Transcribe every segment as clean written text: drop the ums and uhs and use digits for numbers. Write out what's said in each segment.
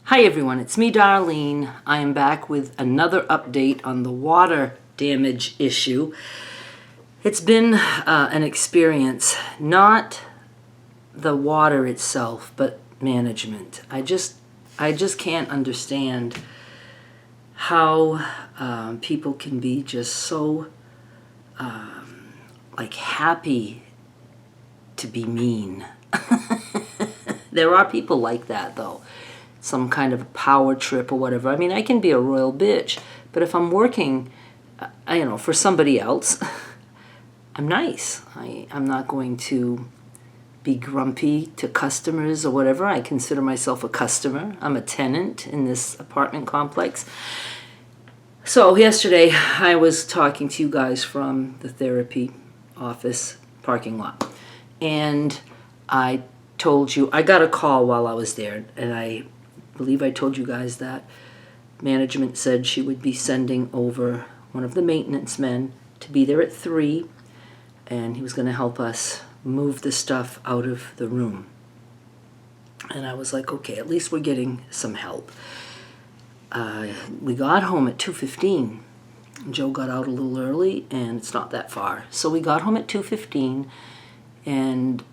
Hi everyone, it's me Darlene. I am back with another update on the water damage issue. It's been an experience, not the water itself, but management. I just can't understand how people can be just so like happy to be mean. There are people like that though. Some kind of power trip or whatever. I mean, I can be a royal bitch, but if I'm working, for somebody else, I'm nice. I'm not going to be grumpy to customers or whatever. I consider myself a customer. I'm a tenant in this apartment complex. So yesterday, I was talking to you guys from the therapy office parking lot, and I told you, I got a call while I was there, and I believe I told you guys that management said she would be sending over one of the maintenance men to be there at 3, and he was going to help us move the stuff out of the room. And I was like, okay, at least we're getting some help. We got home at 2:15. Joe got out a little early, and it's not that far. So we got home at 2:15. And,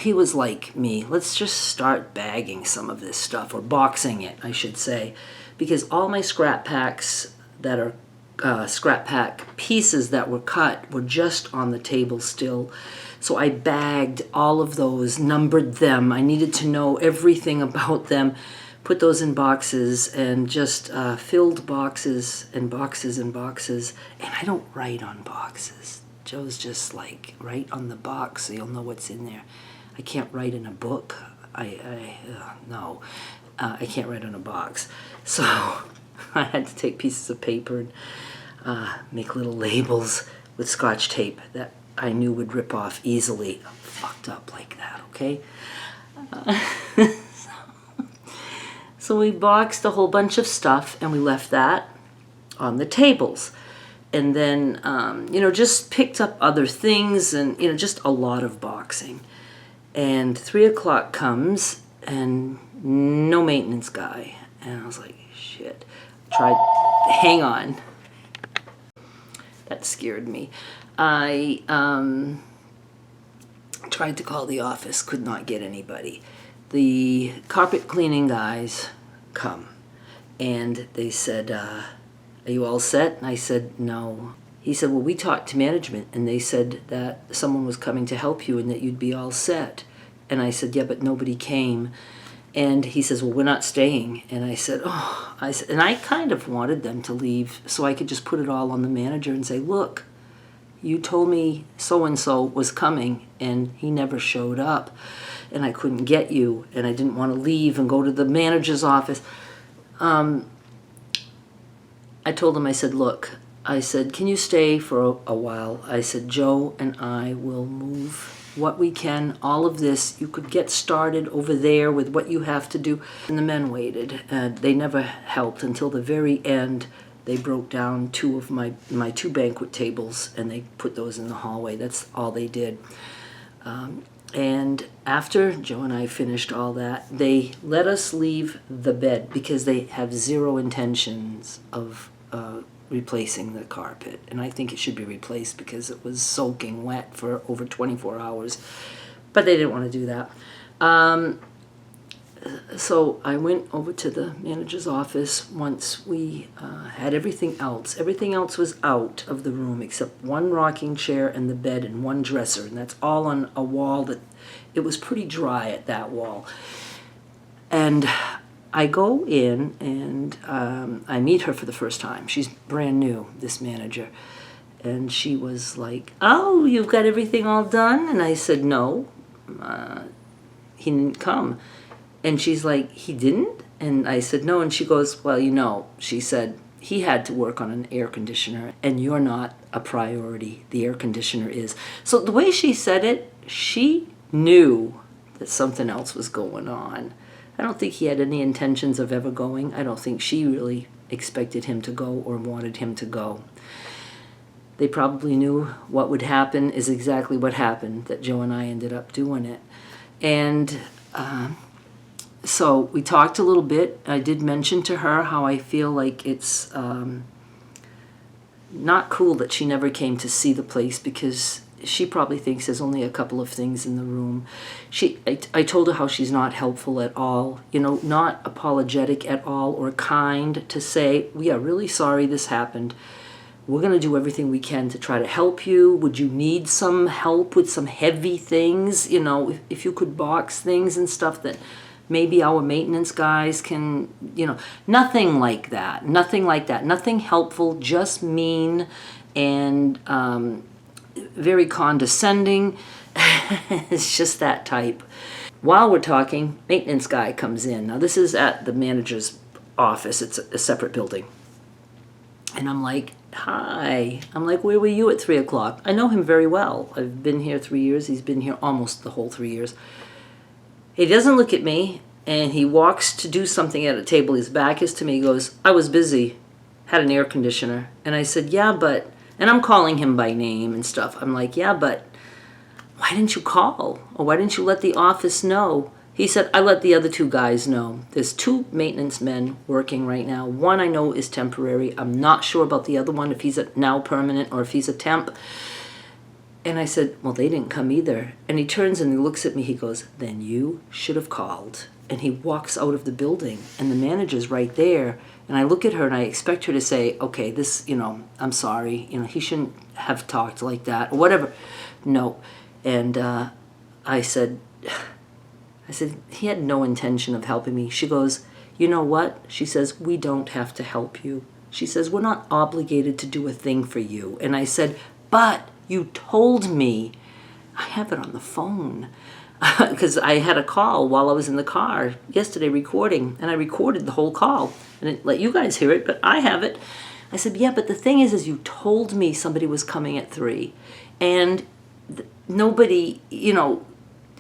he was like me, let's just start bagging some of this stuff, or boxing it, I should say, because all my scrap packs that are scrap pack pieces that were cut were just on the table still. So I bagged all of those, numbered them. I needed to know everything about them, put those in boxes, and just filled boxes and boxes and boxes. And I don't write on boxes. Joe's just like, write on the box so you'll know what's in there. I can't write in a book. No, I can't write on a box. So I had to take pieces of paper and make little labels with Scotch tape that I knew would rip off easily. I'm fucked up like that, okay? So we boxed a whole bunch of stuff, and we left that on the tables. And then, just picked up other things, and, just a lot of boxing. And 3 o'clock comes, and no maintenance guy. And I was like, shit. Hang on. That scared me. I tried to call the office, could not get anybody. The carpet cleaning guys come, and they said, are you all set? And I said, no. He said, well, we talked to management, and they said that someone was coming to help you and that you'd be all set. And I said, yeah, but nobody came. And he says, well, we're not staying. And I said, and I kind of wanted them to leave so I could just put it all on the manager and say, look, you told me so-and-so was coming, and he never showed up, and I couldn't get you, and I didn't want to leave and go to the manager's office. I told him, I said, look, I said, can you stay for a while? I said, Joe and I will move what we can. All of this, you could get started over there with what you have to do. And the men waited. They never helped until the very end. They broke down 2 of my 2 banquet tables, and they put those in the hallway. That's all they did. And after Joe and I finished all that, they let us leave the bed because they have zero intentions of replacing the carpet. And I think it should be replaced because it was soaking wet for over 24 hours. But they didn't want to do that. So I went over to the manager's office once we had everything else. Everything else was out of the room except 1 rocking chair and the bed and 1 dresser. And that's all on a wall that it was pretty dry at that wall. And I go in and I meet her for the first time. She's brand new, this manager. And she was like, oh, you've got everything all done? And I said, no, he didn't come. And she's like, he didn't? And I said, no. And she goes, well, she said, he had to work on an air conditioner, and you're not a priority. The air conditioner is. So the way she said it, she knew that something else was going on. I don't think he had any intentions of ever going. I don't think she really expected him to go or wanted him to go. They probably knew what would happen is exactly what happened, that Joe and I ended up doing it. And So we talked a little bit. I did mention to her how I feel like it's not cool that she never came to see the place, because she probably thinks there's only a couple of things in the room. I told her how she's not helpful at all, not apologetic at all or kind to say, we are really sorry this happened. We're going to do everything we can to try to help you. Would you need some help with some heavy things? If you could box things and stuff that maybe our maintenance guys can, nothing like that. Nothing like that. Nothing helpful, just mean and very condescending. It's just that type. While we're talking, maintenance guy comes in. Now this is at the manager's office. It's a separate building. And I'm like, hi. I'm like, where were you at 3 o'clock? I know him very well. I've been here 3 years. He's been here almost the whole 3 years. He doesn't look at me, and he walks to do something at a table. His back is to me. He goes, I was busy. Had an air conditioner. And I said, yeah, but... And I'm calling him by name and stuff. I'm like, yeah, but why didn't you call? Or why didn't you let the office know? He said, I let the other 2 guys know. There's 2 maintenance men working right now. One I know is temporary. I'm not sure about the other one, if he's now permanent or if he's a temp. And I said, well, they didn't come either. And he turns and he looks at me. He goes, then you should have called. And he walks out of the building. And the manager's right there. And I look at her and I expect her to say, okay, this, I'm sorry. He shouldn't have talked like that or whatever. No. And I said, he had no intention of helping me. She goes, you know what? She says, we don't have to help you. She says, we're not obligated to do a thing for you. And I said, but you told me. I have it on the phone. Because I had a call while I was in the car yesterday recording. And I recorded the whole call. And I let you guys hear it, but I have it. I said, yeah, but the thing is you told me somebody was coming at 3. And nobody,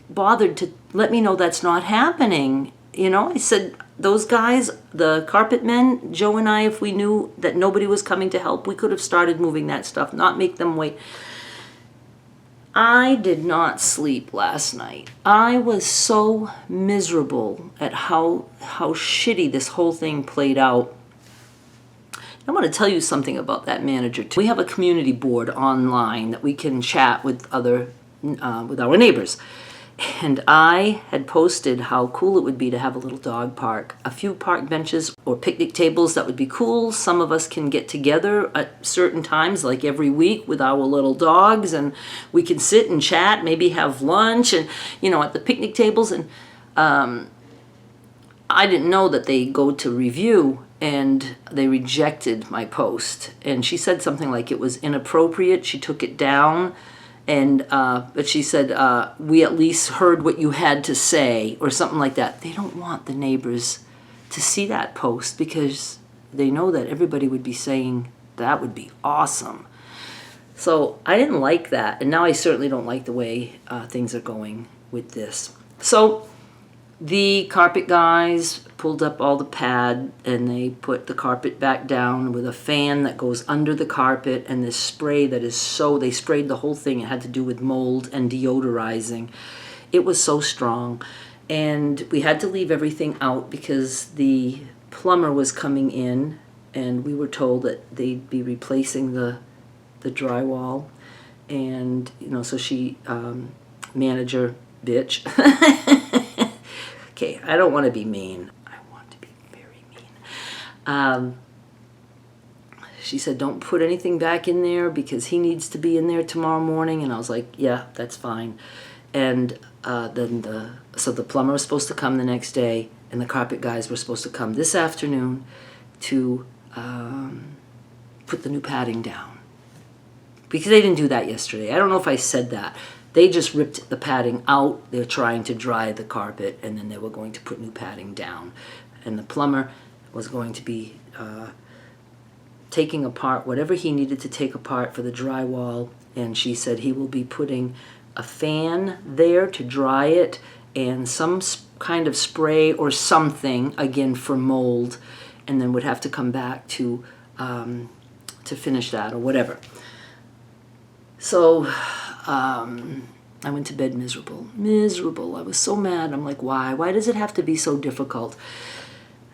bothered to let me know that's not happening. I said, those guys, the carpet men, Joe and I, if we knew that nobody was coming to help, we could have started moving that stuff, not make them wait. I did not sleep last night. I was so miserable at how shitty this whole thing played out. I want to tell you something about that manager too. We have a community board online that we can chat with with our neighbors. And I had posted how cool it would be to have a little dog park. A few park benches or picnic tables, that would be cool. Some of us can get together at certain times, like every week, with our little dogs, and we can sit and chat, maybe have lunch, and, at the picnic tables. And I didn't know that they go to review, and they rejected my post. And she said something like it was inappropriate. She took it down. And but she said, we at least heard what you had to say, or something like that. They don't want the neighbors to see that post because they know that everybody would be saying that would be awesome. So I didn't like that, and now I certainly don't like the way things are going with this. So the carpet guys pulled up all the pad, and they put the carpet back down with a fan that goes under the carpet, and this spray that is they sprayed the whole thing. It had to do with mold and deodorizing. It was so strong. And we had to leave everything out because the plumber was coming in, and we were told that they'd be replacing the drywall. And, so she, manager bitch. Okay, I don't want to be mean. I want to be very mean. She said, don't put anything back in there because he needs to be in there tomorrow morning. And I was like, yeah, that's fine. And so the plumber was supposed to come the next day, and the carpet guys were supposed to come this afternoon to put the new padding down. Because they didn't do that yesterday. I don't know if I said that. They just ripped the padding out. They're trying to dry the carpet, and then they were going to put new padding down. And the plumber was going to be taking apart whatever he needed to take apart for the drywall. And she said he will be putting a fan there to dry it, and some kind of spray or something, again, for mold, and then would have to come back to finish that or whatever. So I went to bed miserable. Miserable. I was so mad. I'm like, why? Why does it have to be so difficult?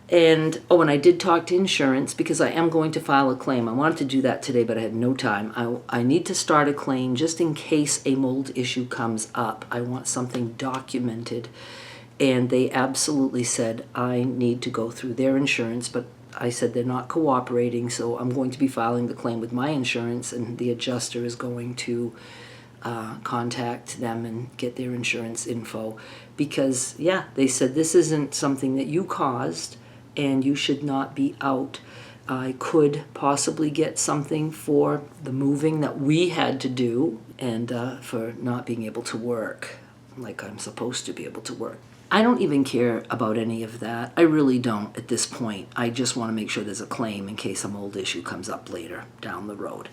And, oh, and I did talk to insurance because I am going to file a claim. I wanted to do that today, but I had no time. I need to start a claim just in case a mold issue comes up. I want something documented. And they absolutely said I need to go through their insurance, but I said they're not cooperating, so I'm going to be filing the claim with my insurance, and the adjuster is going to contact them and get their insurance info. Because, yeah, they said this isn't something that you caused, and you should not be out. I could possibly get something for the moving that we had to do, and for not being able to work like I'm supposed to be able to work. I don't even care about any of that. I really don't at this point. I just want to make sure there's a claim in case some old issue comes up later down the road.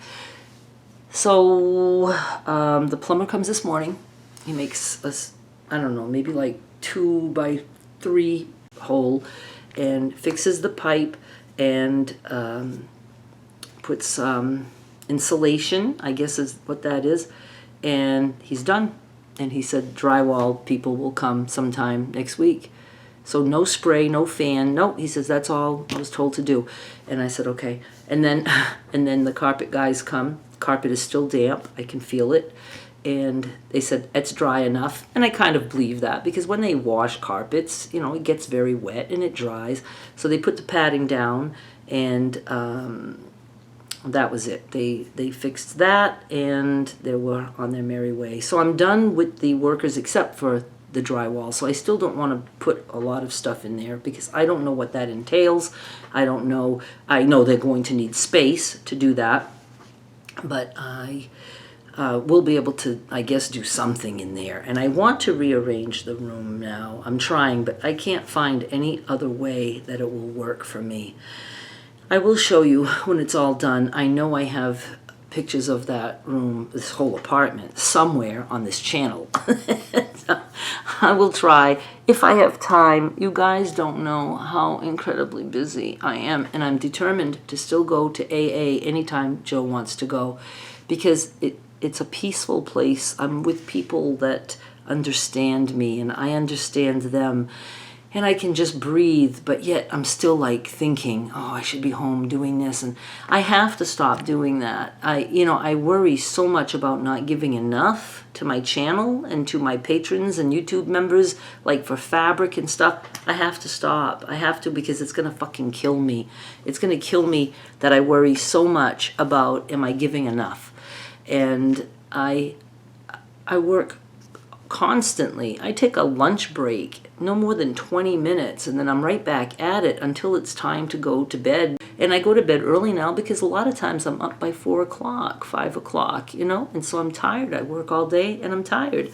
So the plumber comes this morning. He makes us, I don't know, maybe like 2 by 3 hole, and fixes the pipe and puts insulation, I guess is what that is, and he's done. And he said drywall people will come sometime next week. So no spray, no fan. No, he says that's all I was told to do. And I said, okay. And then the carpet guys come. Carpet is still damp. I can feel it. And they said it's dry enough. And I kind of believe that because when they wash carpets, you know, it gets very wet and it dries. So they put the padding down, and that was it. They fixed that, and they were on their merry way. So I'm done with the workers except for the drywall. So I still don't want to put a lot of stuff in there because I don't know what that entails. I don't know. I know they're going to need space to do that, but I will be able to, I guess, do something in there. And I want to rearrange the room now. I'm trying, but I can't find any other way that it will work for me. I will show you when it's all done. I know I have pictures of that room, this whole apartment, somewhere on this channel. I will try if I have time. You guys don't know how incredibly busy I am, and I'm determined to still go to AA anytime Joe wants to go, because it's a peaceful place. I'm with people that understand me, and I understand them. And I can just breathe, but yet I'm still like thinking, oh, I should be home doing this. And I have to stop doing that. I worry so much about not giving enough to my channel and to my patrons and YouTube members, like for fabric and stuff. I have to stop. I have to, because it's going to fucking kill me. It's going to kill me that I worry so much about, am I giving enough? And I work constantly. I take a lunch break, no more than 20 minutes, and then I'm right back at it until it's time to go to bed. And I go to bed early now because a lot of times I'm up by 4 o'clock, 5 o'clock, you know, and so I'm tired. I work all day and I'm tired.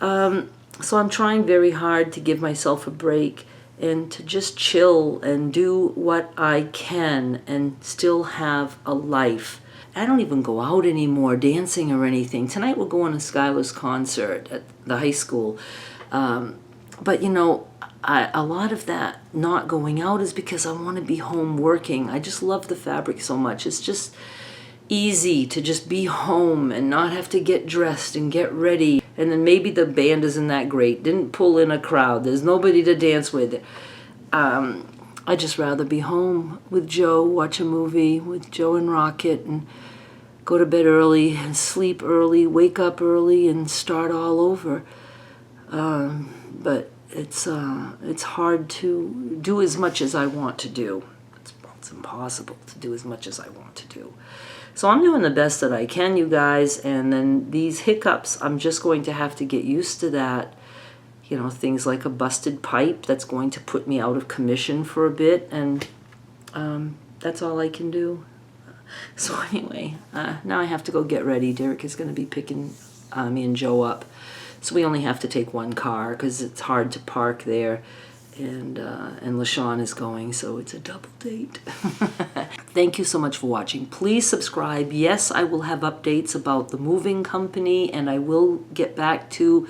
So I'm trying very hard to give myself a break and to just chill and do what I can and still have a life. I don't even go out anymore dancing or anything. Tonight we're going to Skylar's concert at the high school. But, you know, a lot of that not going out is because I want to be home working. I just love the fabric so much. It's just easy to just be home and not have to get dressed and get ready. And then maybe the band isn't that great. Didn't pull in a crowd. There's nobody to dance with. I'd just rather be home with Joe, watch a movie with Joe and Rocket, and go to bed early and sleep early, wake up early, and start all over. But it's hard to do as much as I want to do. It's impossible to do as much as I want to do. So I'm doing the best that I can, you guys, and then these hiccups, I'm just going to have to get used to that. You know, things like a busted pipe, that's going to put me out of commission for a bit, and that's all I can do. So anyway, now I have to go get ready. Derek is going to be picking me and Joe up. So we only have to take one car because it's hard to park there. And LaShawn is going, so it's a double date. Thank you so much for watching. Please subscribe. Yes, I will have updates about the moving company, and I will get back to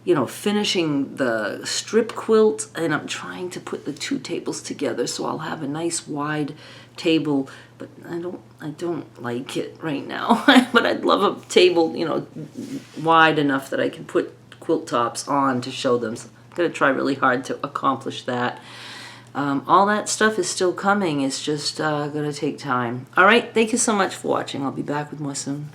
you know, finishing the strip quilt, and I'm trying to put the two tables together so I'll have a nice wide table, but I don't like it right now. But I'd love a table, you know, wide enough that I can put quilt tops on to show them. So I'm going to try really hard to accomplish that. All that stuff is still coming. It's just going to take time. All right, thank you so much for watching. I'll be back with more soon.